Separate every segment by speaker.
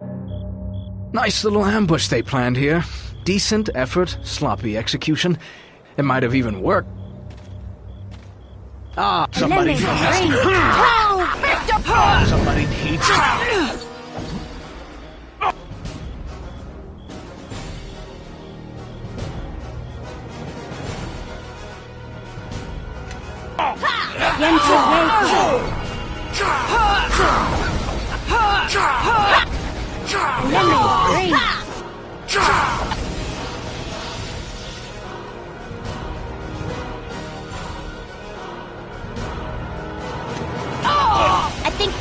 Speaker 1: Nice little ambush they planned here. Decent effort, sloppy execution. It might have even worked. Ah, somebody has to... Somebody needs...
Speaker 2: I think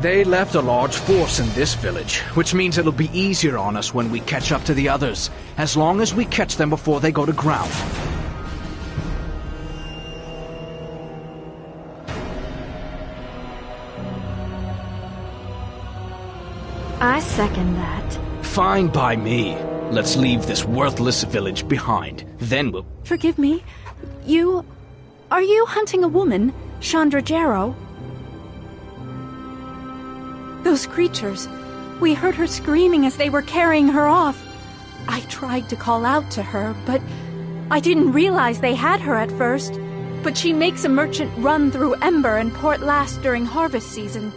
Speaker 1: They left a large force in this village, which means it'll be easier on us when we catch up to the others, as long as we catch them before they go to ground.
Speaker 3: I second that.
Speaker 1: Fine by me. Let's leave this worthless village behind. Then we'll...
Speaker 3: Forgive me. Are you hunting a woman, Chandra Jarrow? Those creatures. We heard her screaming as they were carrying her off. I tried to call out to her, but I didn't realize they had her at first. But she makes a merchant run through Ember and Port Last during harvest season.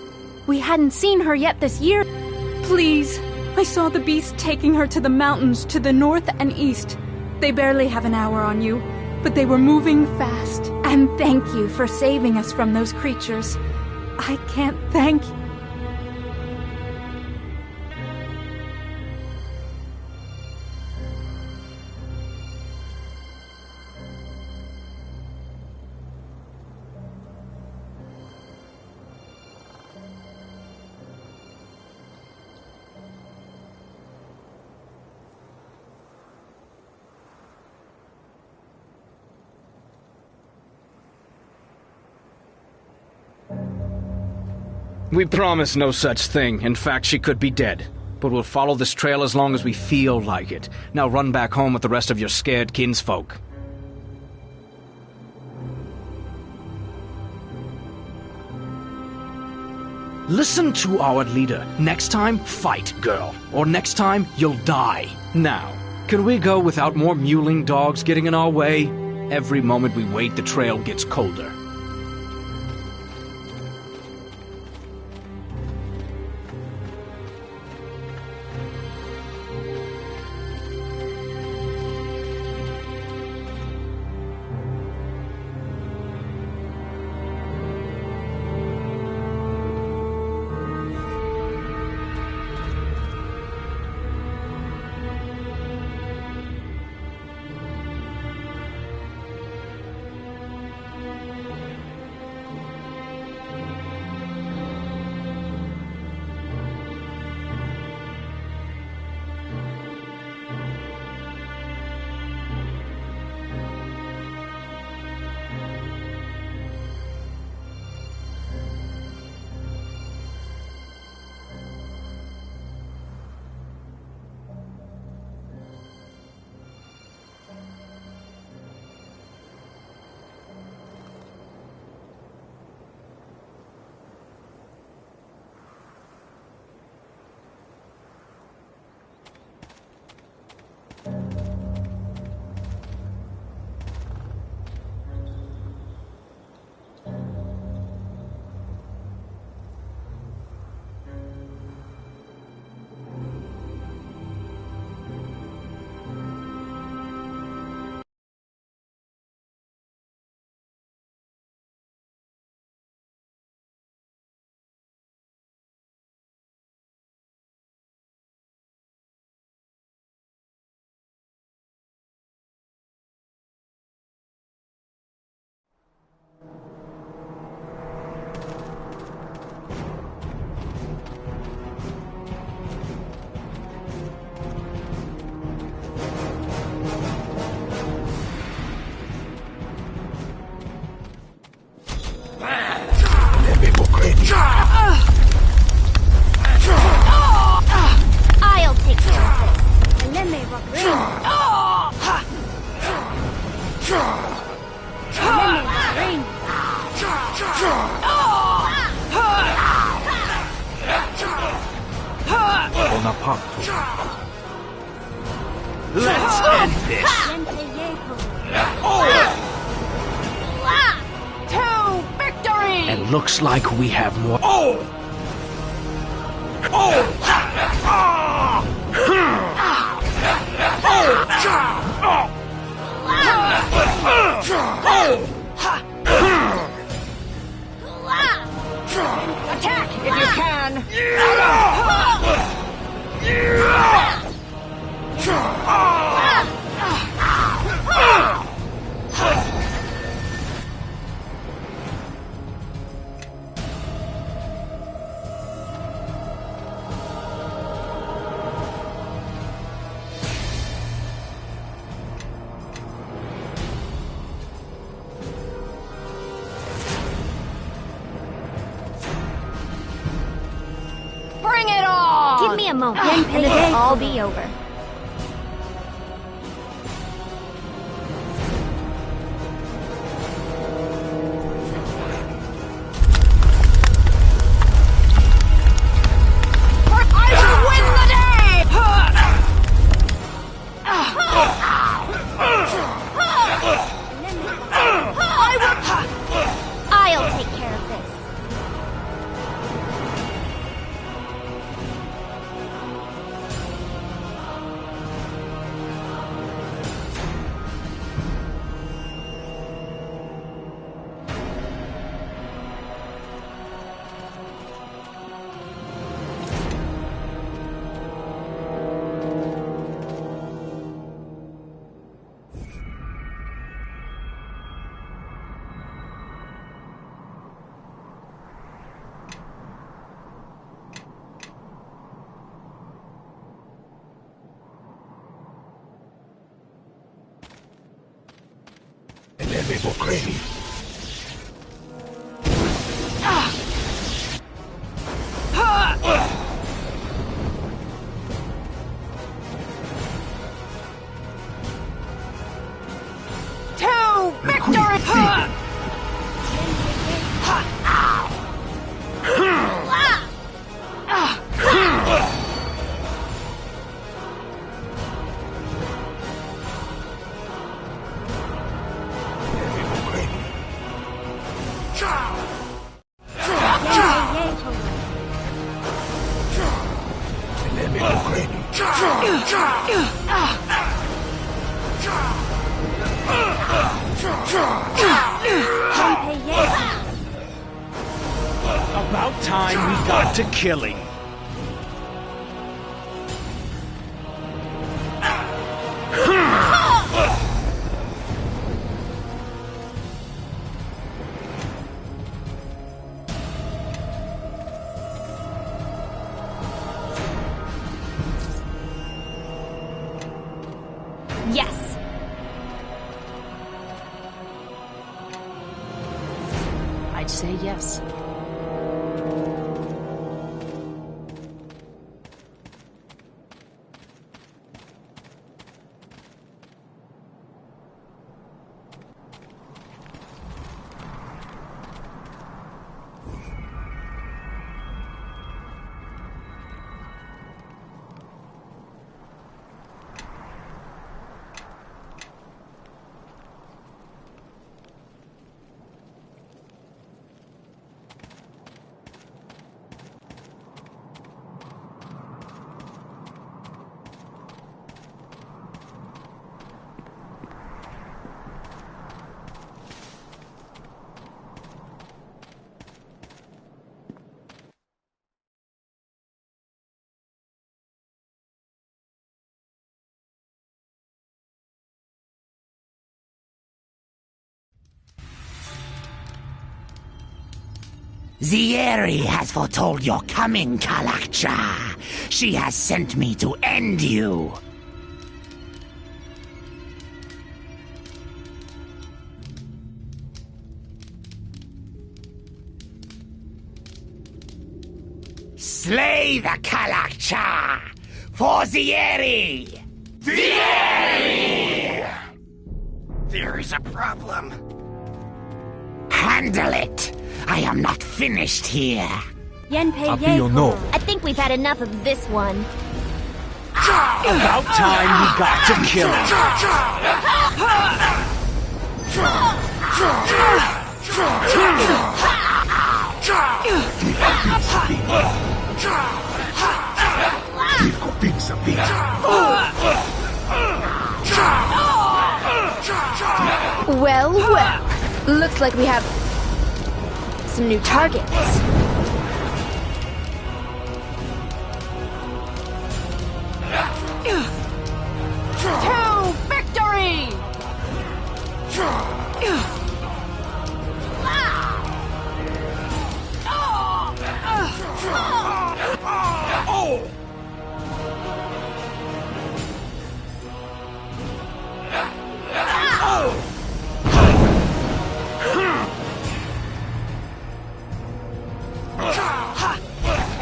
Speaker 3: We hadn't seen her yet this year. Please, I saw the beast taking her to the mountains to the north and east. They barely have an hour on you, but they were moving fast. And thank you for saving us from those creatures. I can't thank you.
Speaker 1: We promise no such thing. In fact, she could be dead. But we'll follow this trail as long as we feel like it. Now run back home with the rest of your scared kinsfolk. Listen to our leader. Next time, fight, girl. Or next time, you'll die. Now, can we go without more mewling dogs getting in our way? Every moment we wait, the trail gets colder. Let's end this!
Speaker 3: To victory!
Speaker 1: And looks like we have more. Oh! Oh!
Speaker 3: Attack if you can! Bring it on!
Speaker 2: Give me a moment, and this will all be over. I'll take care of this.
Speaker 3: To victory!
Speaker 1: About time we got to killing.
Speaker 2: Yes.
Speaker 4: I'd say yes.
Speaker 5: Zieri has foretold your coming, Kalakcha. She has sent me to end you. Slay the Kalakcha for Zieri! Zieri! There is a problem. Handle it! I am not finished here.
Speaker 2: Yenpei
Speaker 6: or no?
Speaker 2: I think we've had enough of this one.
Speaker 1: About time we got to kill him.
Speaker 2: Well, well. Looks like we have some new targets.
Speaker 4: To victory!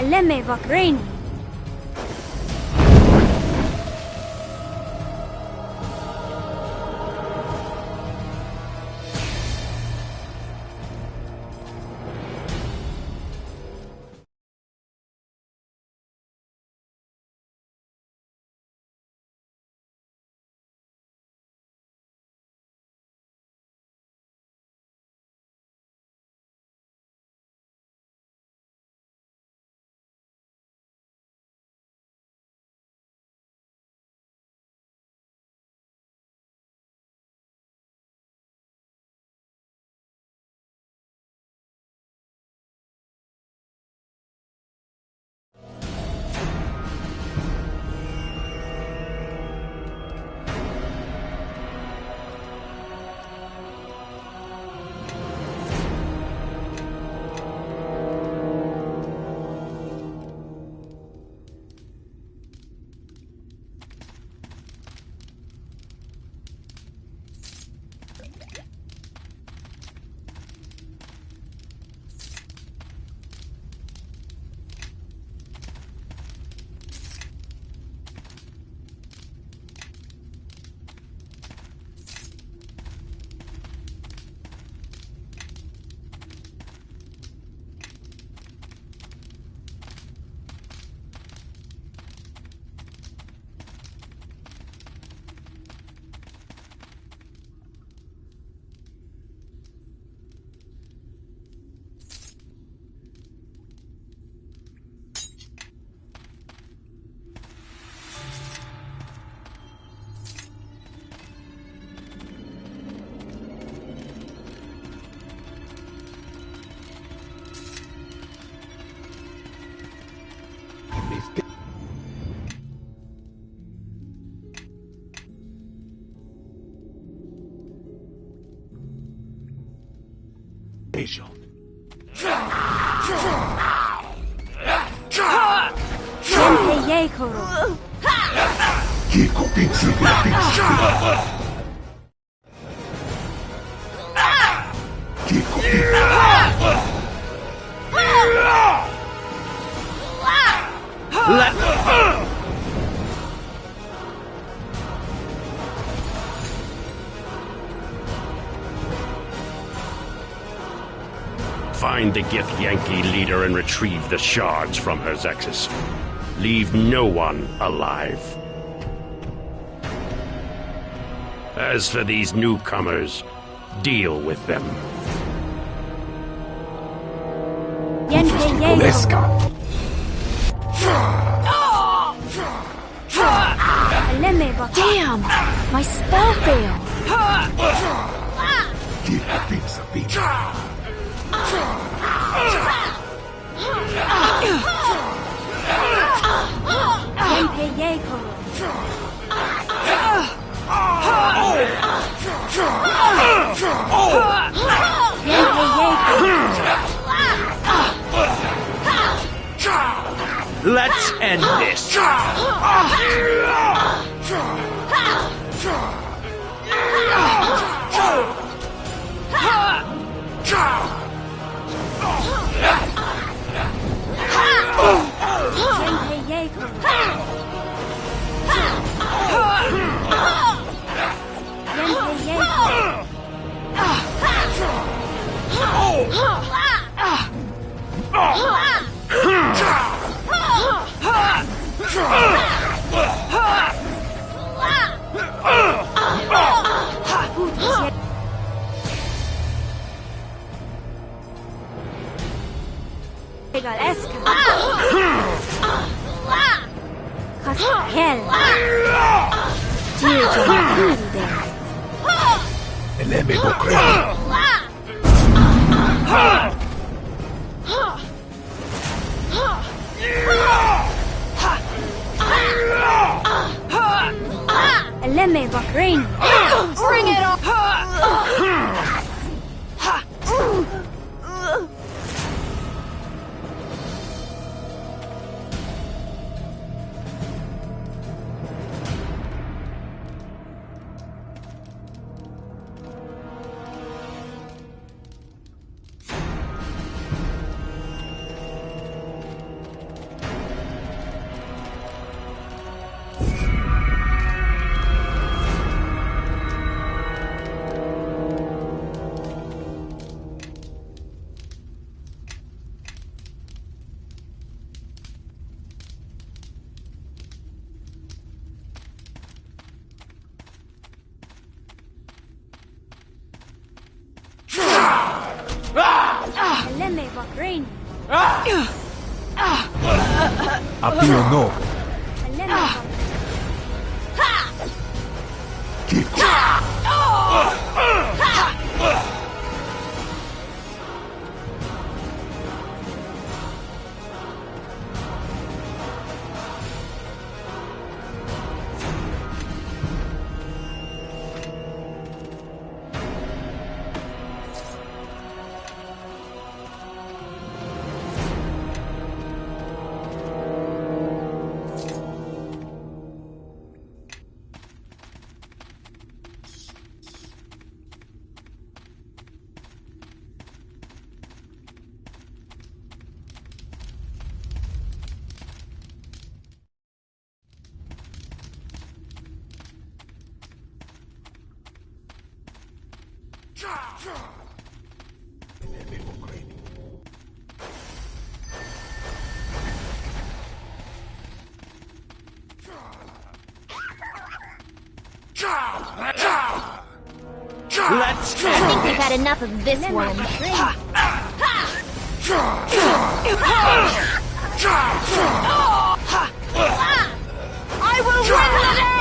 Speaker 2: Lemme Vakreni. Yenpei Koro.
Speaker 7: Find the Gith Yankee leader and retrieve the shards from her Zexus. Leave no one alive. As for these newcomers, deal with them.
Speaker 2: Yenpei Koro.
Speaker 4: Damn! My spell failed!
Speaker 2: Yenpei Koro.
Speaker 1: Let's end this.
Speaker 2: Yenpei Bring it on!
Speaker 6: Apio no.
Speaker 4: I think we've had enough of this one.
Speaker 2: I will win the day!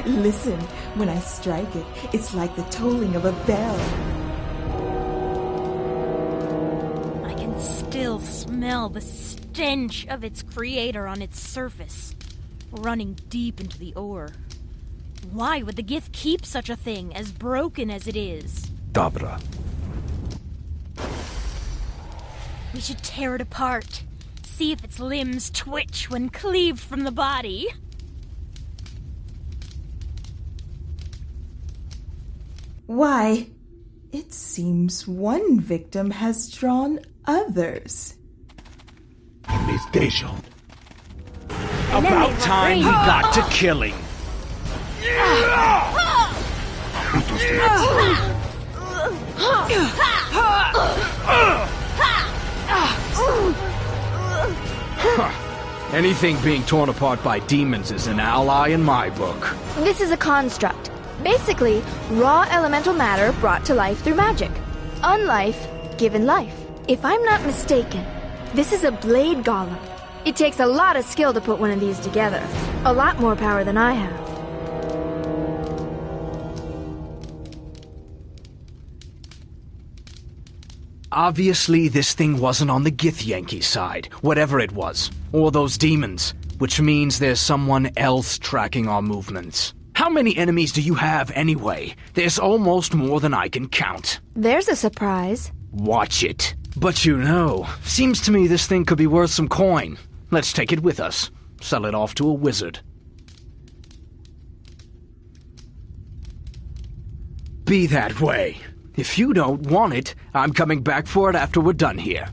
Speaker 8: Listen, when I strike it, it's like the tolling of a bell.
Speaker 9: I can still smell the stench of its creator on its surface, running deep into the ore. Why would the Gith keep such a thing, as broken as it is?
Speaker 6: Dabra.
Speaker 9: We should tear it apart, see if its limbs twitch when cleaved from the body.
Speaker 8: Why, it seems one victim has drawn others.
Speaker 6: Investigation.
Speaker 1: About time we got to killing. Anything being torn apart by demons is an ally in my book.
Speaker 2: This is a construct. Basically, raw elemental matter brought to life through magic. Unlife given life. If I'm not mistaken, this is a blade golem. It takes a lot of skill to put one of these together. A lot more power than I have.
Speaker 1: Obviously, this thing wasn't on the Gith Yankee side, whatever it was. Or those demons. Which means there's someone else tracking our movements. How many enemies do you have anyway? There's almost more than I can count.
Speaker 2: There's a surprise.
Speaker 1: Watch it. But you know, seems to me this thing could be worth some coin. Let's take it with us. Sell it off to a wizard. be that way. If you don't want it, I'm coming back for it after we're done here.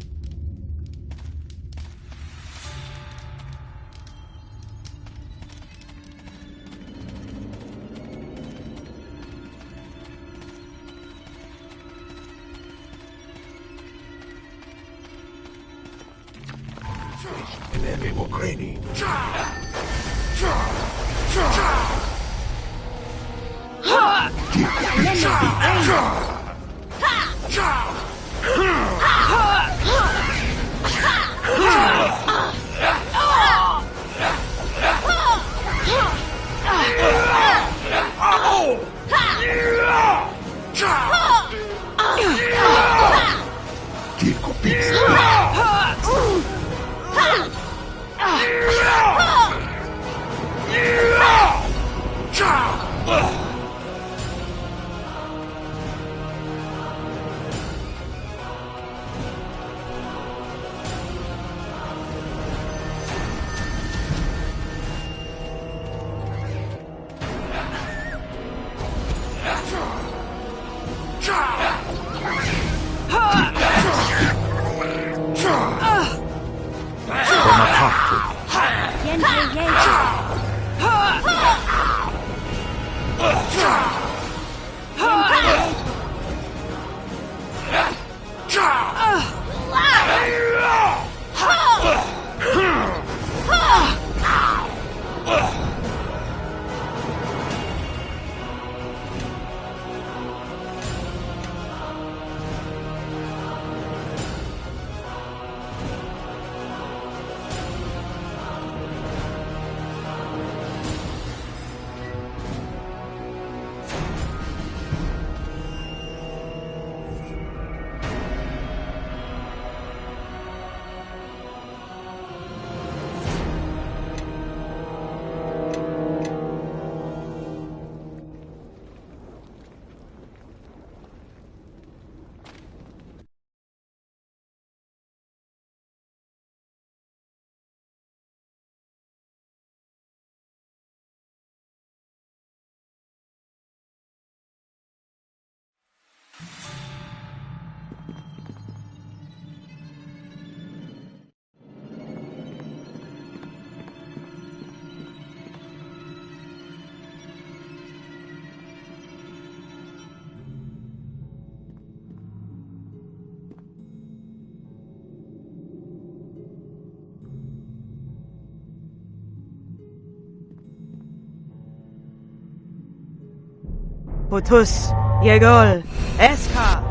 Speaker 10: Potus, Yegol, Eska,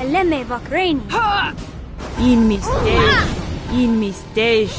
Speaker 4: Eleme Vakreni.
Speaker 10: in mistake, in mistake.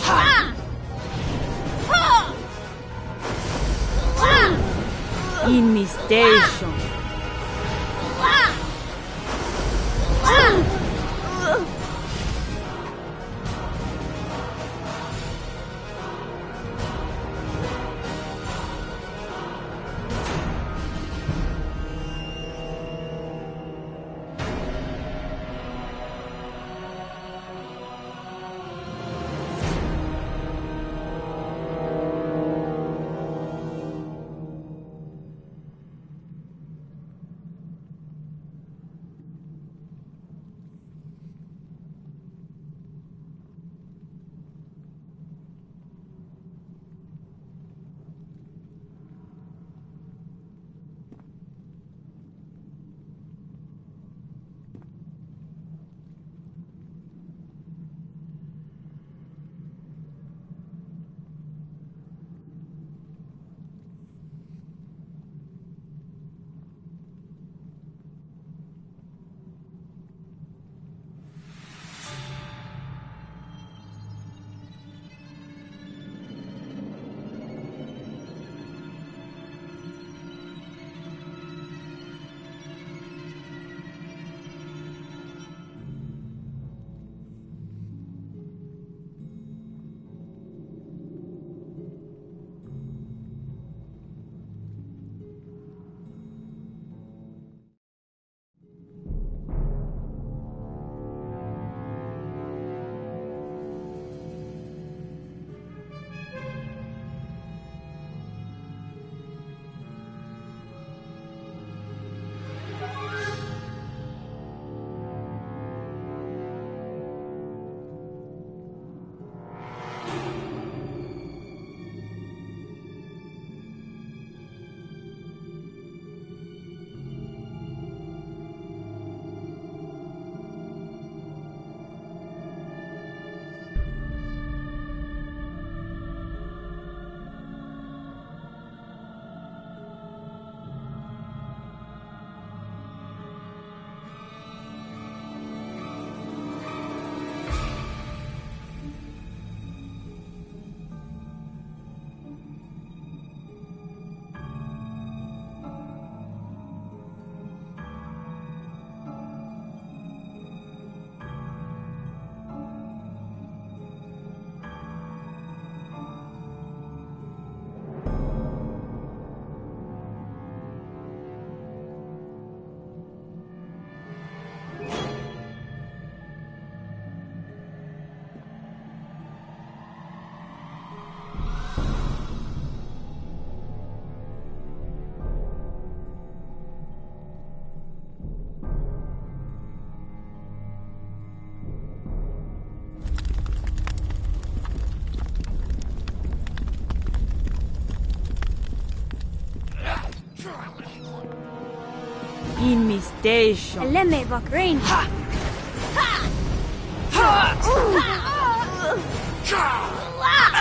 Speaker 10: In mi station.
Speaker 4: Lemme Vakreni.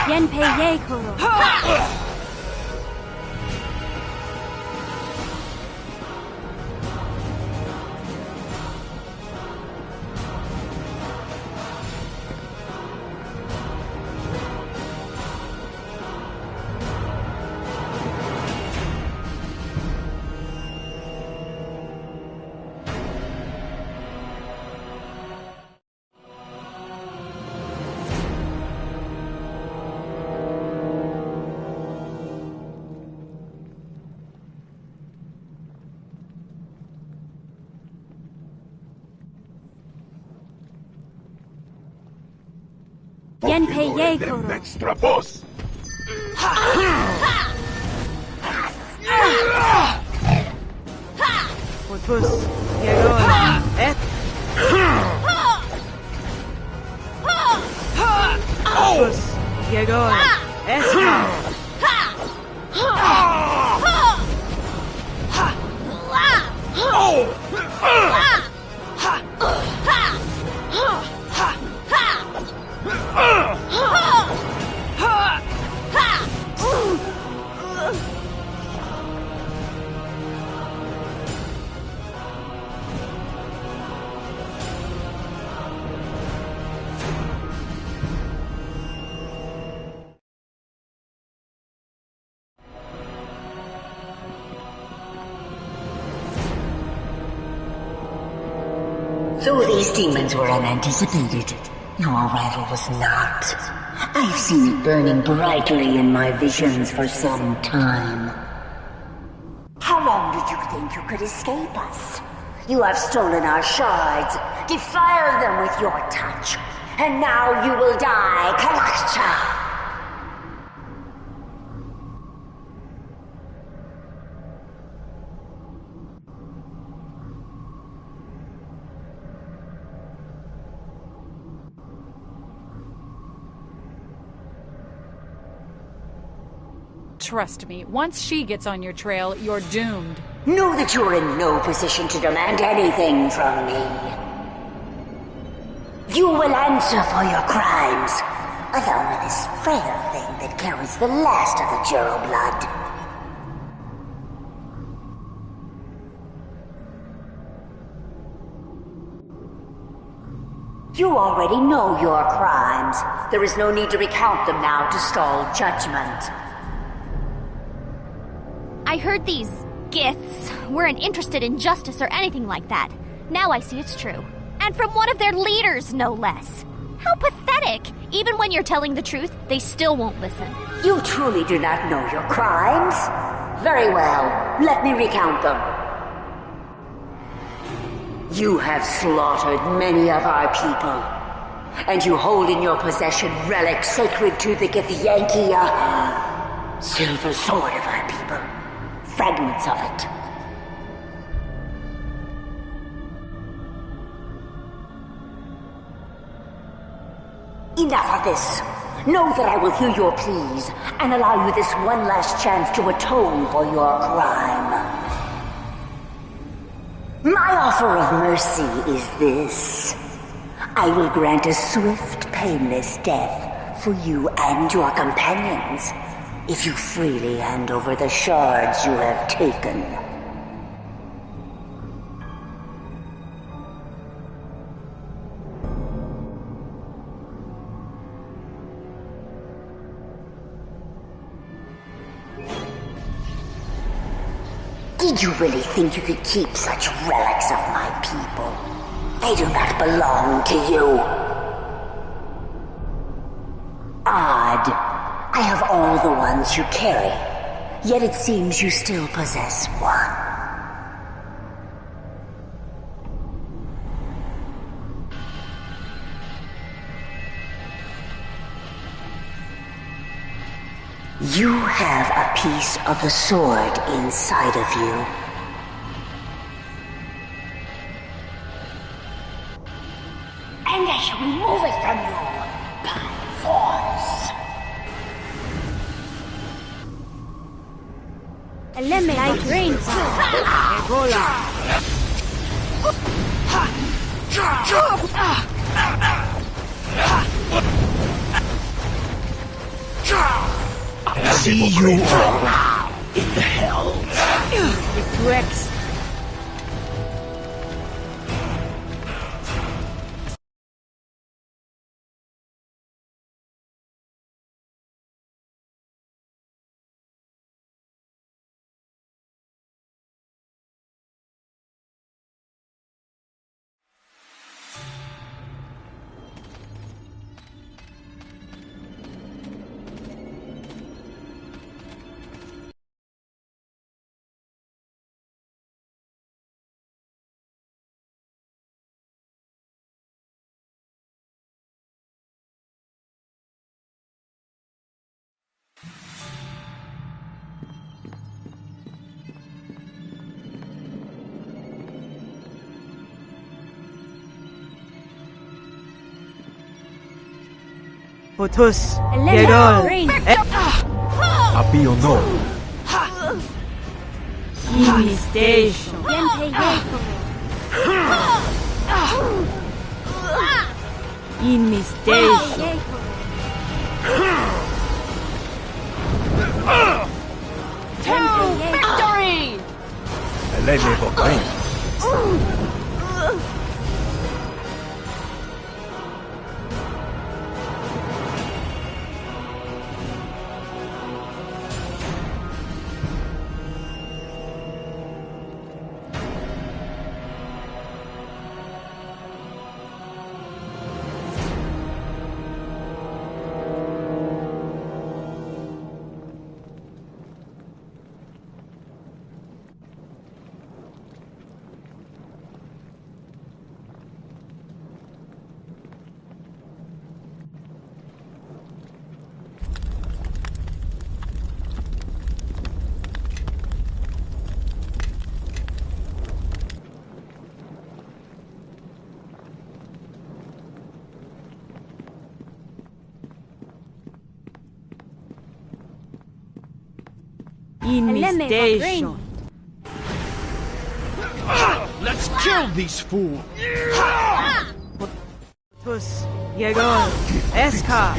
Speaker 4: Yenpe Yekoro. Yenpe Yekoro.
Speaker 6: Extra voz.
Speaker 10: Footbus. Yagol. Et. Footbus. Yagol. Eska.
Speaker 11: Though these demons were unanticipated, your arrival was not. I've seen it burning brightly in my visions for some time. How long did you think you could escape us? You have stolen our shards, defiled them with your touch, and now you will die, Kalakcha!
Speaker 3: Trust me, once she gets on your trail, you're doomed.
Speaker 11: Know that you're in no position to demand anything from me. You will answer for your crimes, along with this frail thing that carries the last of the Juro blood. You already know your crimes. There is no need to recount them now to stall judgment.
Speaker 9: I heard these Giths weren't interested in justice or anything like that. Now I see it's true. And from one of their leaders, no less. How pathetic! Even when you're telling the truth, they still won't listen.
Speaker 11: You truly do not know your crimes? Very well, let me recount them. You have slaughtered many of our people, and you hold in your possession relics sacred to the Githyanki, silver sword of our people. Fragments of it. Enough of this. Know that I will hear your pleas and allow you this one last chance to atone for your crime. My offer of mercy is this. I will grant a swift, painless death for you and your companions, if you freely hand over the shards you have taken. Did you really think you could keep such relics of my people? They do not belong to you. Odd. I have all the ones you carry, yet it seems you still possess one. You have a piece of the sword inside of you. And I shall remove it from you by force.
Speaker 4: Lemme Vakreni.
Speaker 10: Egola.
Speaker 1: I'll see you all in the hell.
Speaker 10: It's Rex. Potus. Yegol.
Speaker 6: Apio no.
Speaker 10: Kimi Station. Inni Station.
Speaker 9: Victory!
Speaker 6: LVII.
Speaker 10: Inni Station.
Speaker 1: Let's kill these fools.
Speaker 10: Potus. Yegol. Eska.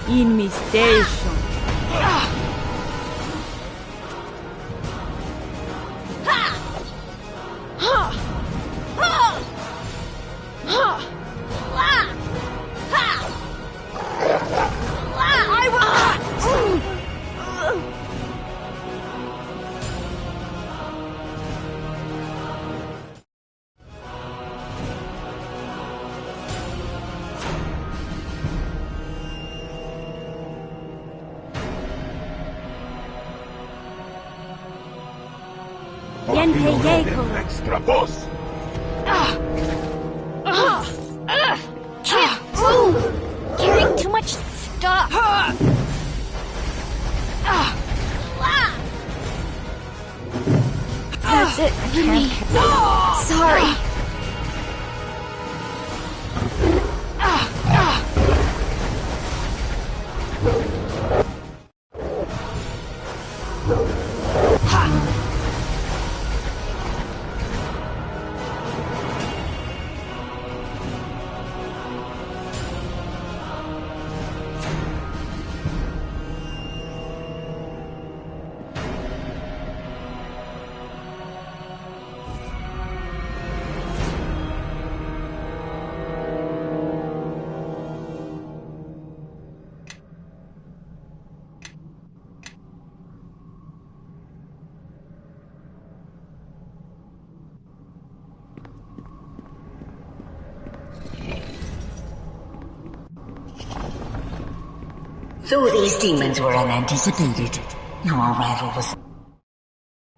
Speaker 10: Inni Station.
Speaker 6: Extra boss.
Speaker 9: Can't move! Carrying too much stuff!
Speaker 2: That's it for me. Sorry.
Speaker 11: Though these demons were unanticipated, your arrival was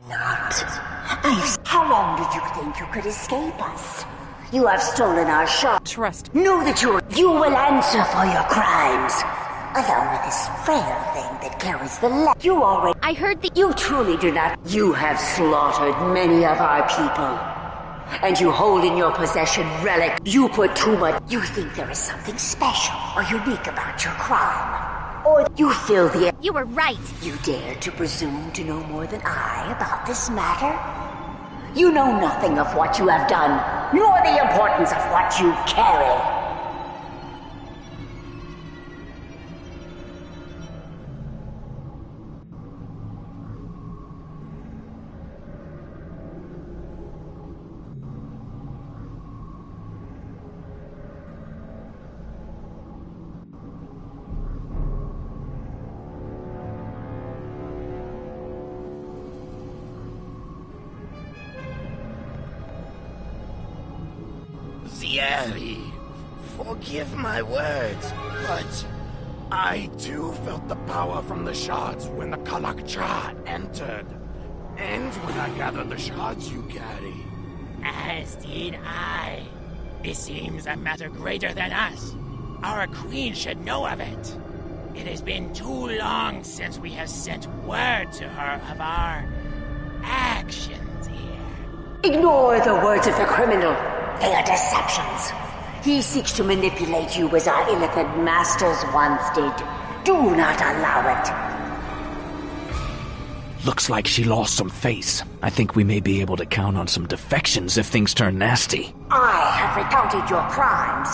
Speaker 11: not. How long did you think you could escape us? You have stolen our shop.
Speaker 10: Trust.
Speaker 11: Know that you will answer for your crimes. Along with this frail thing that carries the you already.
Speaker 9: I heard that
Speaker 11: You truly do not. You have slaughtered many of our people. And you hold in your possession relic. You put too much. You think there is something special or unique about your crime. Or you fill the air.
Speaker 9: you were right.
Speaker 11: You dare to presume to know more than I about this matter? You know nothing of what you have done, nor the importance of what you carry.
Speaker 12: Thierry, forgive my words, but I too felt the power from the shards when the Kalakcha entered. And when I gathered the shards you carry.
Speaker 5: As did I. This seems a matter greater than us. Our queen should know of it. It has been too long since we have sent word to her of our actions here.
Speaker 11: Ignore the words of the criminal. They are deceptions. He seeks to manipulate you as our illithid masters once did. Do not allow it.
Speaker 1: Looks like she lost some face. I think we may be able to count on some defections if things turn nasty.
Speaker 11: I have recounted your crimes.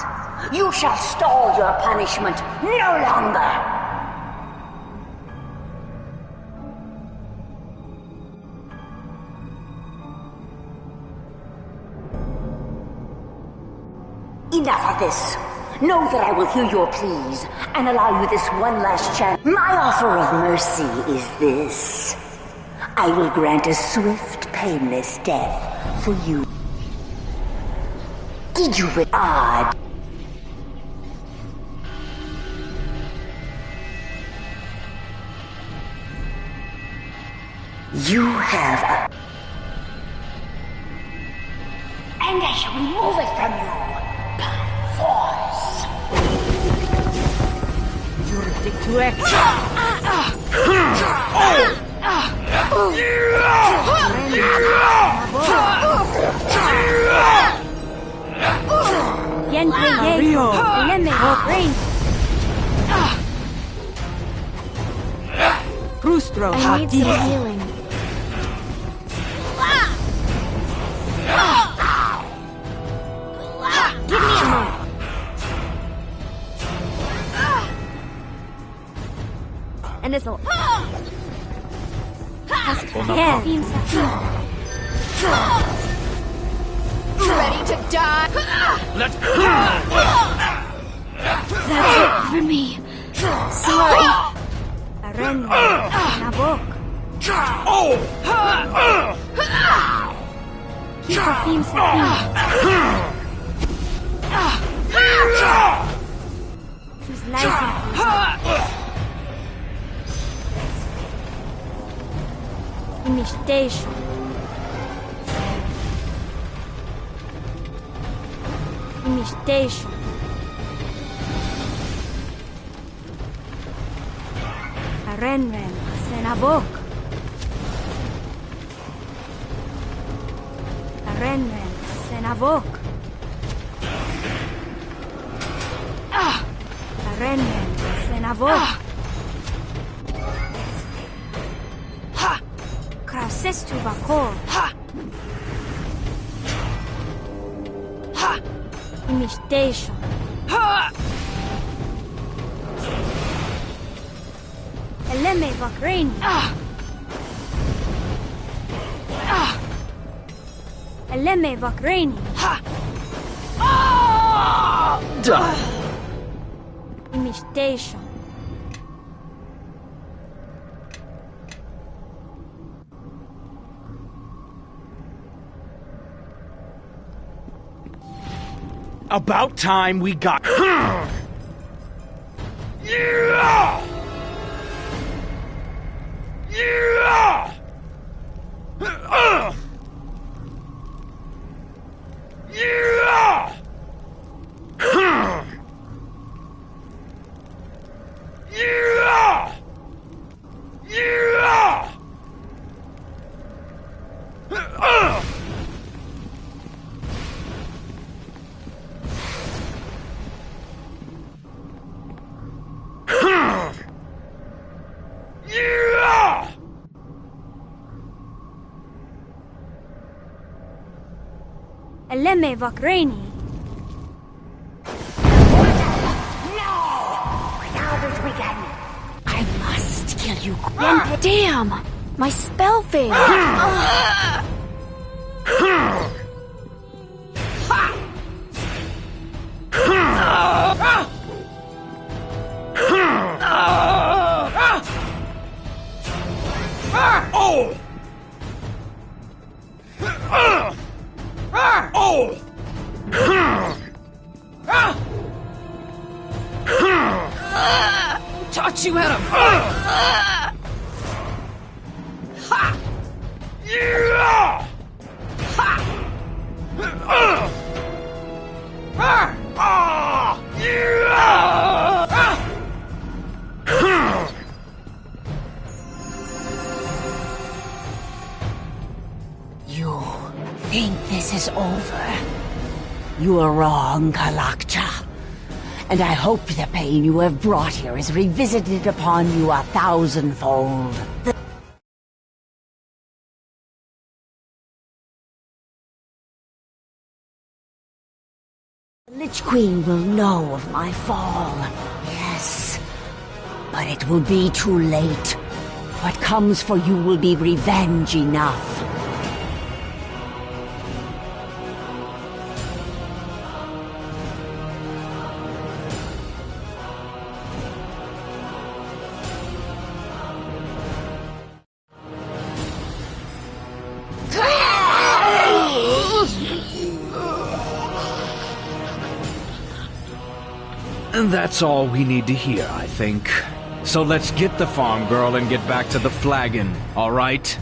Speaker 11: You shall stall your punishment no longer. Enough of this. Know that I will hear your pleas and allow you this one last chance. My offer of mercy is this. I will grant a swift, painless death for you. Did you regard? You have a... And I shall remove it from you. Force.
Speaker 10: Juristic to action.
Speaker 4: Rio.
Speaker 10: Frustro.
Speaker 2: I need some healing.
Speaker 4: Give me a moment. And this'll...
Speaker 2: Yes. Ready to die? That's it for me. Sorry.
Speaker 4: Arren. Nabok. Keep the themes Who's life Imitation. Imitation. Renren, Senabok. Renren, Senabok. Renren, Senabok. Krasestu Bakor. Imitation. Eleme Bakrain. Eleme Bakrain. Imitation.
Speaker 1: About time we got...
Speaker 4: Eleme Vakreni.
Speaker 11: I must kill you.
Speaker 2: Damn! My spell failed.
Speaker 6: Oh! Oh!
Speaker 10: Taught you how to fight!
Speaker 11: You think this is over? You are wrong, Kalakcha. And I hope the pain you have brought here is revisited upon you 1,000-fold. The Lich Queen will know of my fall, yes. But it will be too late. What comes for you will be revenge enough.
Speaker 1: And that's all we need to hear, I think. So let's get the farm girl and get back to the flagon, all right?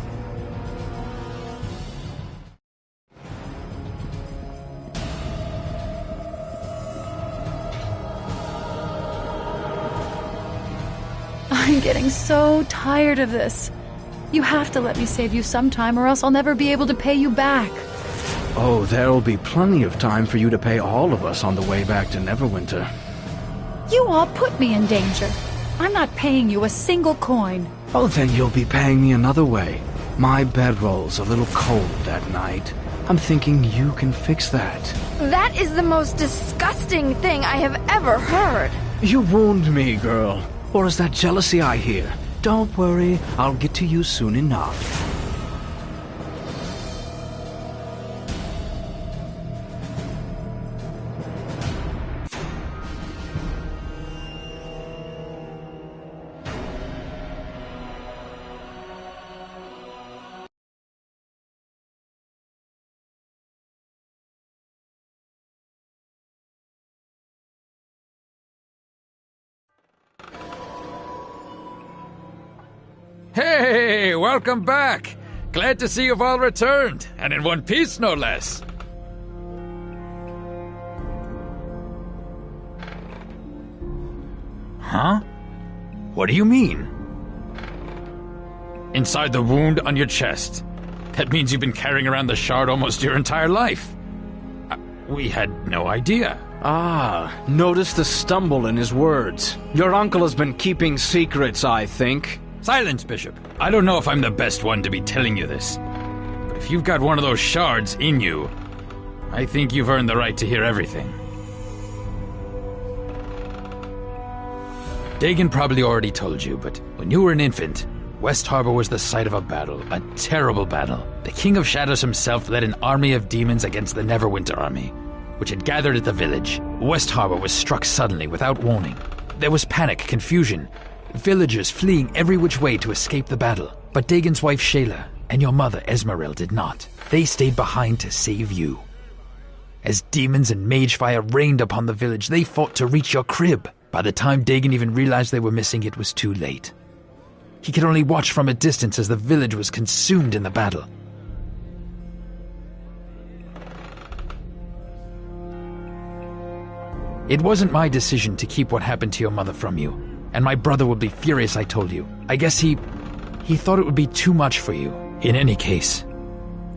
Speaker 3: I'm getting so tired of this. You have to let me save you sometime, or else I'll never be able to pay you back.
Speaker 1: Oh, there'll be plenty of time for you to pay all of us on the way back to Neverwinter.
Speaker 3: You all put me in danger. I'm not paying you a single coin.
Speaker 1: Oh, then you'll be paying me another way. My bedroll's a little cold at night. I'm thinking you can fix that.
Speaker 2: That is the most disgusting thing I have ever heard.
Speaker 1: You wound me, girl. Or is that jealousy I hear? Don't worry, I'll get to you soon enough.
Speaker 13: Hey, welcome back! Glad to see you've all returned, and in one piece, no less. Huh? What do you mean? Inside the wound on your chest. That means you've been carrying around the shard almost your entire life. We had no idea.
Speaker 1: Ah, notice the stumble in his words. Your uncle has been keeping secrets, I think.
Speaker 13: Silence, Bishop. I don't know if I'm the best one to be telling you this, but if you've got one of those shards in you, I think you've earned the right to hear everything. Dagon probably already told you, but when you were an infant, West Harbor was the site of a battle, a terrible battle. The King of Shadows himself led an army of demons against the Neverwinter army, which had gathered at the village. West Harbor was struck suddenly, without warning. There was panic, confusion, villagers fleeing every which way to escape the battle. But Dagon's wife Shayla and your mother Esmeril did not. They stayed behind to save you. As demons and mage fire rained upon the village, they fought to reach your crib. By the time Dagon even realized they were missing, it was too late. He could only watch from a distance as the village was consumed in the battle. It wasn't my decision to keep what happened to your mother from you, and my brother would be furious I told you. I guess he thought it would be too much for you. In any case,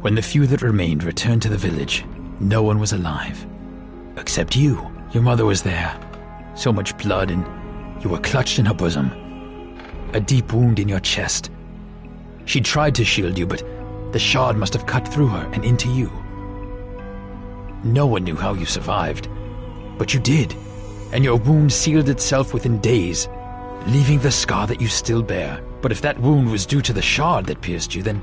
Speaker 13: when the few that remained returned to the village, no one was alive. Except you. Your mother was there. So much blood, and you were clutched in her bosom. A deep wound in your chest. She tried to shield you, but the shard must have cut through her and into you. no one knew how you survived. But you did, and your wound sealed itself within days, leaving the scar that you still bear. But if that wound was due to the shard that pierced you, then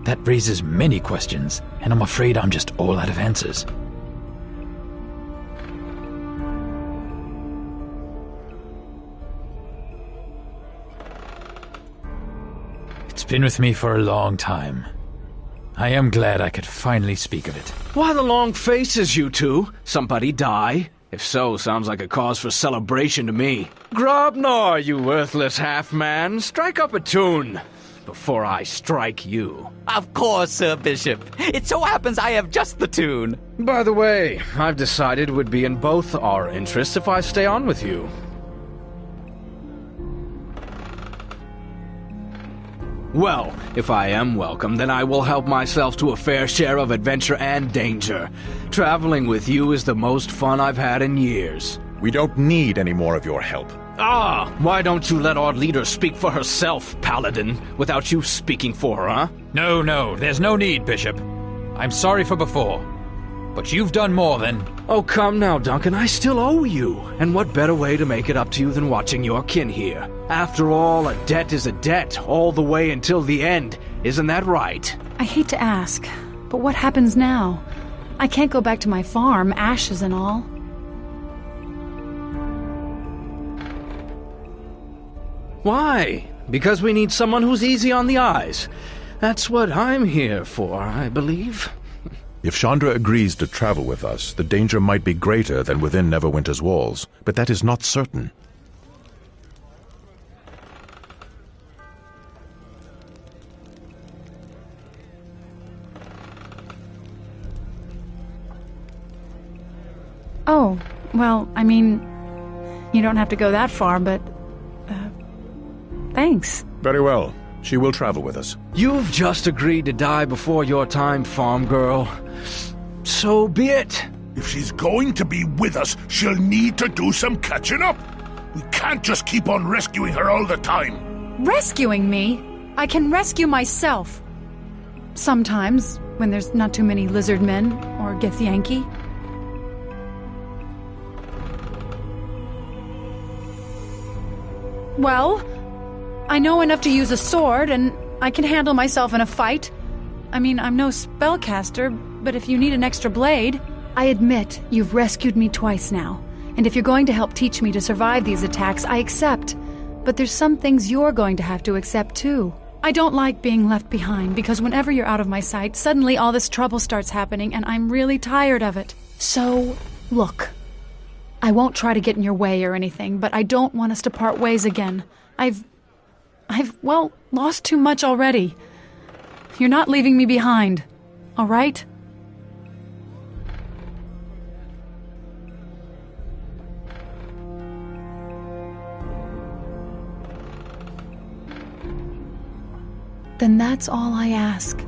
Speaker 13: that raises many questions, and I'm afraid I'm just all out of answers. It's been with me for a long time. I am glad I could finally speak of it.
Speaker 1: Why the long faces, you two? Somebody die? If so, sounds like a cause for celebration to me. Grobnar, you worthless half-man, strike up a tune before I strike you.
Speaker 14: Of course, Sir Bishop. It so happens I have just the tune.
Speaker 1: By the way, I've decided it would be in both our interests if I stay on with you. Well, if I am welcome, then I will help myself to a fair share of adventure and danger. Traveling with you is the most fun I've had in years.
Speaker 6: We don't need any more of your help.
Speaker 1: Ah, why don't you let our leader speak for herself, Paladin, without you speaking for her, huh?
Speaker 13: No, there's no need, Bishop. I'm sorry for before, but you've done more than...
Speaker 1: Oh, come now, Duncan, I still owe you. And what better way to make it up to you than watching your kin here? After all, a debt is a debt, all the way until the end. Isn't that right?
Speaker 3: I hate to ask, but what happens now? I can't go back to my farm, ashes and all.
Speaker 1: Why? Because we need someone who's easy on the eyes. That's what I'm here for, I believe.
Speaker 6: If Chandra agrees to travel with us, the danger might be greater than within Neverwinter's walls, but that is not certain.
Speaker 3: Oh, well, I mean, you don't have to go that far, but... thanks.
Speaker 6: Very well. She will travel with us.
Speaker 1: You've just agreed to die before your time, farm girl. So be it.
Speaker 15: If she's going to be with us, she'll need to do some catching up. We can't just keep on rescuing her all the time.
Speaker 3: Rescuing me? I can rescue myself. Sometimes, when there's not too many lizard men or Githyanki. Well, I know enough to use a sword, and I can handle myself in a fight. I mean, I'm no spellcaster, but if you need an extra blade... I admit you've rescued me twice now, and if you're going to help teach me to survive these attacks, I accept. But there's some things you're going to have to accept too. I don't like being left behind, because whenever you're out of my sight, suddenly all this trouble starts happening, and I'm really tired of it. So, look. I won't try to get in your way or anything, but I don't want us to part ways again. I've, well, lost too much already. You're not leaving me behind, all right? Then that's all I ask.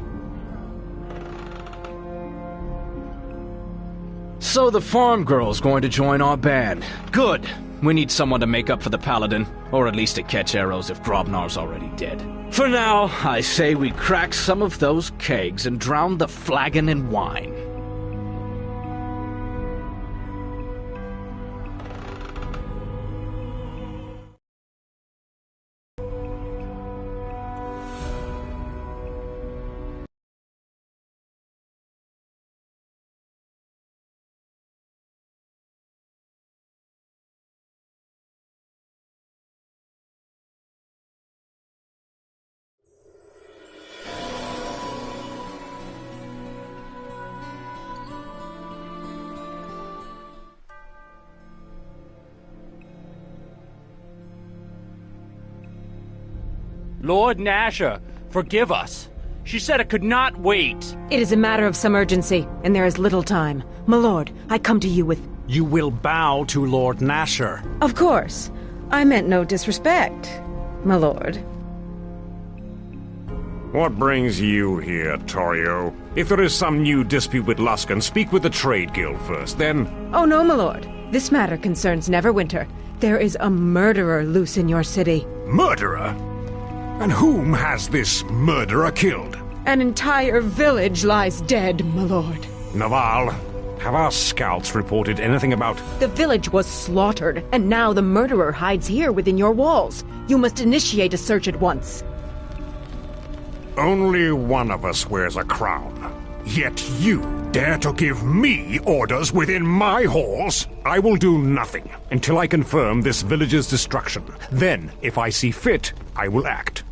Speaker 1: So the farm girl's going to join our band. Good. We need someone to make up for the paladin, or at least to catch arrows if Grobnar's already dead. For now, I say we crack some of those kegs and drown the flagon in wine.
Speaker 16: Lord Nasher, forgive us. She said it could not wait.
Speaker 17: It is a matter of some urgency, and there is little time. My lord, I come to you with...
Speaker 18: You will bow to Lord Nasher.
Speaker 17: Of course. I meant no disrespect, my lord.
Speaker 7: What brings you here, Torio? If there is some new dispute with Luskan, speak with the Trade Guild first, then...
Speaker 17: Oh no, my lord. This matter concerns Neverwinter. There is a murderer loose in your city.
Speaker 15: Murderer? And whom has this murderer killed?
Speaker 17: An entire village lies dead, my lord.
Speaker 7: Naval,
Speaker 18: Have our scouts reported anything about...
Speaker 17: The village was slaughtered, and now the murderer hides here within your walls. You must initiate a search at once.
Speaker 15: Only one of us wears a crown. Yet you dare to give me orders within my halls? I will do nothing until I confirm this village's destruction. Then, if I see fit, I will act.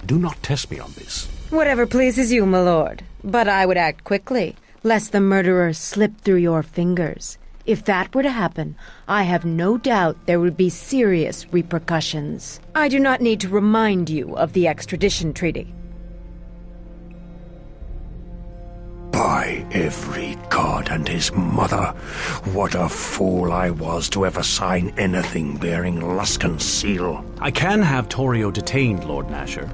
Speaker 15: Do not test me on this.
Speaker 17: Whatever pleases you, my lord. But I would act quickly, lest the murderer slip through your fingers. If that were to happen, I have no doubt there would be serious repercussions. I do not need to remind you of the extradition treaty.
Speaker 15: By every god and his mother, what a fool I was to ever sign anything bearing Luskan's seal.
Speaker 18: I can have Torio detained, Lord Nasher.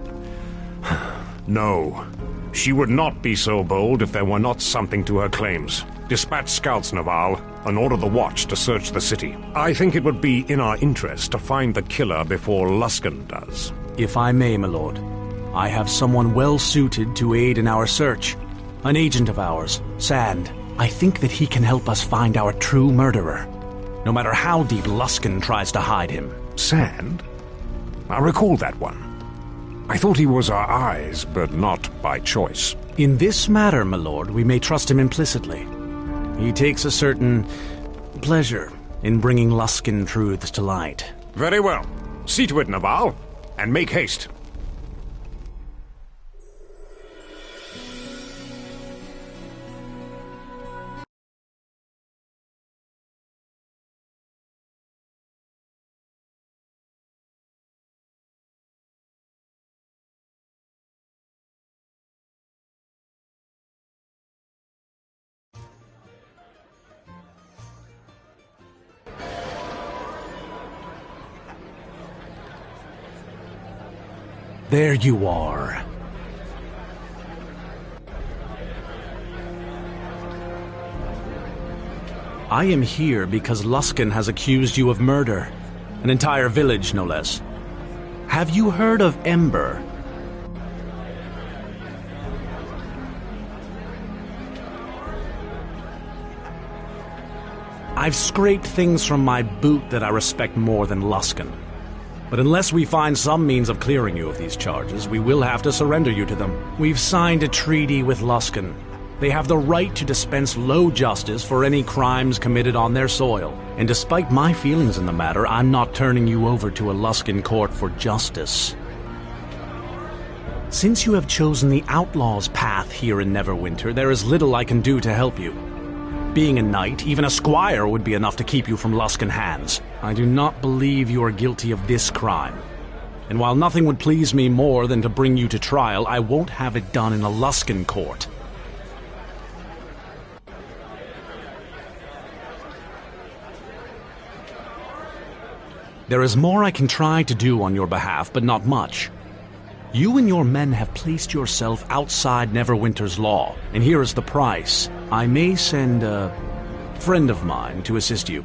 Speaker 15: No. She would not be so bold if there were not something to her claims. Dispatch scouts, Naval, and order the watch to search the city. I think it would be in our interest to find the killer before Luskan does.
Speaker 18: If I may, my lord, I have someone well-suited to aid in our search. An agent of ours, Sand. I think that he can help us find our true murderer, no matter how deep Luskan tries to hide him.
Speaker 15: Sand? I recall that one. I thought he was our eyes, but not by choice.
Speaker 18: In this matter, my lord, we may trust him implicitly. He takes a certain pleasure in bringing Luskan truths to light.
Speaker 15: Very well. See to it, Naval, and make haste.
Speaker 18: There you are. I am here because Luskan has accused you of murder. An entire village, no less. Have you heard of Ember? I've scraped things from my boot that I respect more than Luskan. But unless we find some means of clearing you of these charges, we will have to surrender you to them. We've signed a treaty with Luskan. They have the right to dispense low justice for any crimes committed on their soil. And despite my feelings in the matter, I'm not turning you over to a Luskan court for justice. Since you have chosen the outlaw's path here in Neverwinter, there is little I can do to help you. Being a knight, even a squire would be enough to keep you from Luskan hands. I do not believe you are guilty of this crime. And while nothing would please me more than to bring you to trial, I won't have it done in a Luskan court. There is more I can try to do on your behalf, but not much. You and your men have placed yourself outside Neverwinter's law, and here is the price. I may send a friend of mine to assist you.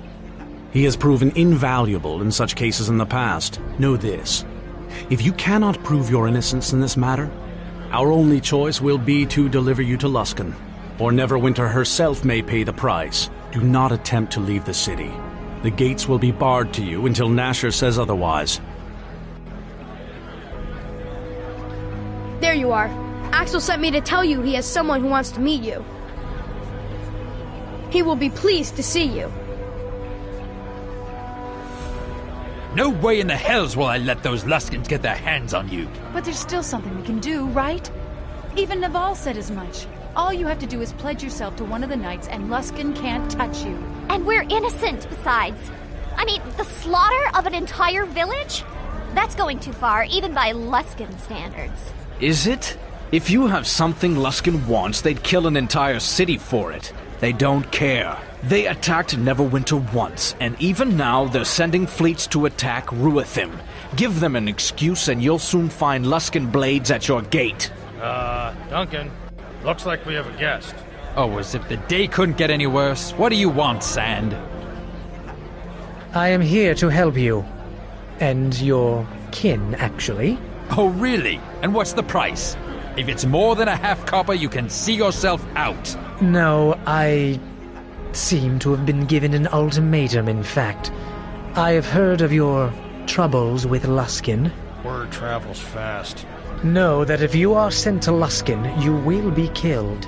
Speaker 18: He has proven invaluable in such cases in the past. Know this. If you cannot prove your innocence in this matter, our only choice will be to deliver you to Luskan, or Neverwinter herself may pay the price. Do not attempt to leave the city. The gates will be barred to you until Nasher says otherwise.
Speaker 19: There you are. Axel sent me to tell you he has someone who wants to meet you. He will be pleased to see you.
Speaker 13: No way in the hells will I let those Luskans get their hands on you.
Speaker 20: But there's still something we can do, right? Even Naval said as much. All you have to do is pledge yourself to one of the knights and Luskan can't touch you.
Speaker 21: And we're innocent, besides. I mean, the slaughter of an entire village? That's going too far, even by Luskan standards.
Speaker 1: Is it? If you have something Luskan wants, they'd kill an entire city for it. They don't care. They attacked Neverwinter once, and even now they're sending fleets to attack Ruithim. Give them an excuse and you'll soon find Luskan blades at your gate.
Speaker 22: Duncan, looks like we have a guest.
Speaker 13: Oh, as if the day couldn't get any worse. What do you want, Sand?
Speaker 23: I am here to help you. And your kin, actually.
Speaker 13: Oh, really? And what's the price? If it's more than a half copper, you can see yourself out.
Speaker 23: No, seem to have been given an ultimatum, in fact. I have heard of your troubles with Luskin.
Speaker 22: Word travels fast.
Speaker 23: Know that if you are sent to Luskin, you will be killed.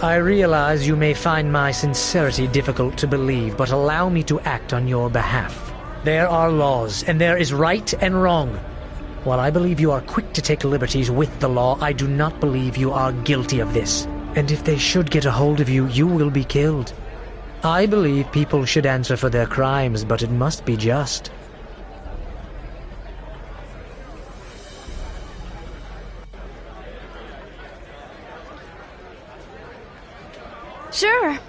Speaker 23: I realize you may find my sincerity difficult to believe, but allow me to act on your behalf. There are laws, and there is right and wrong. While I believe you are quick to take liberties with the law, I do not believe you are guilty of this. And if they should get a hold of you, you will be killed. I believe people should answer for their crimes, but it must be just.
Speaker 2: Sure.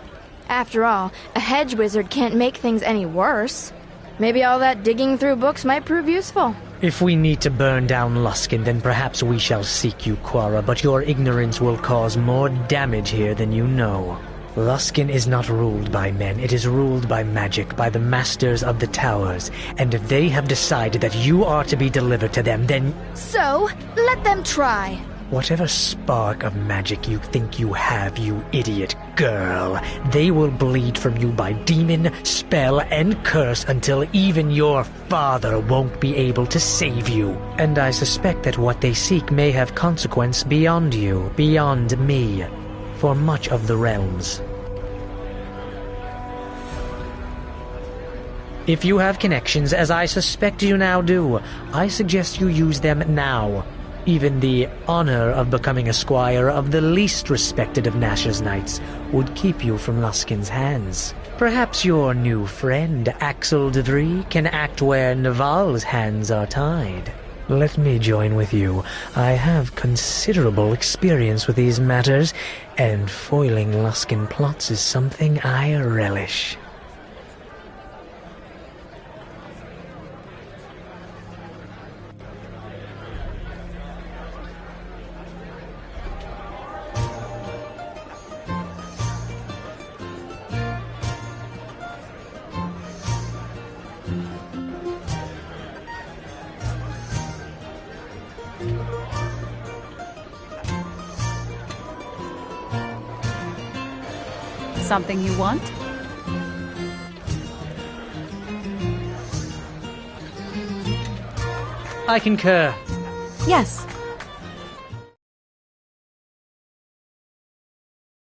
Speaker 2: After all, a hedge wizard can't make things any worse. Maybe all that digging through books might prove useful.
Speaker 23: If we need to burn down Luskin, then perhaps we shall seek you, Quara, but your ignorance will cause more damage here than you know. Luskin is not ruled by men, it is ruled by magic, by the masters of the towers, and if they have decided that you are to be delivered to them, then...
Speaker 2: So, let them try.
Speaker 23: Whatever spark of magic you think you have, you idiot girl, they will bleed from you by demon, spell, and curse until even your father won't be able to save you. And I suspect that what they seek may have consequence beyond you, beyond me, for much of the realms. If you have connections, as I suspect you now do, I suggest you use them now. Even the honor of becoming a squire of the least respected of Nash's knights would keep you from Luskin's hands. Perhaps your new friend, Axel de Vries, can act where Naval's hands are tied. Let me join with you. I have considerable experience with these matters, and foiling Luskin plots is something I relish.
Speaker 20: Something you want?
Speaker 23: I concur.
Speaker 20: Yes.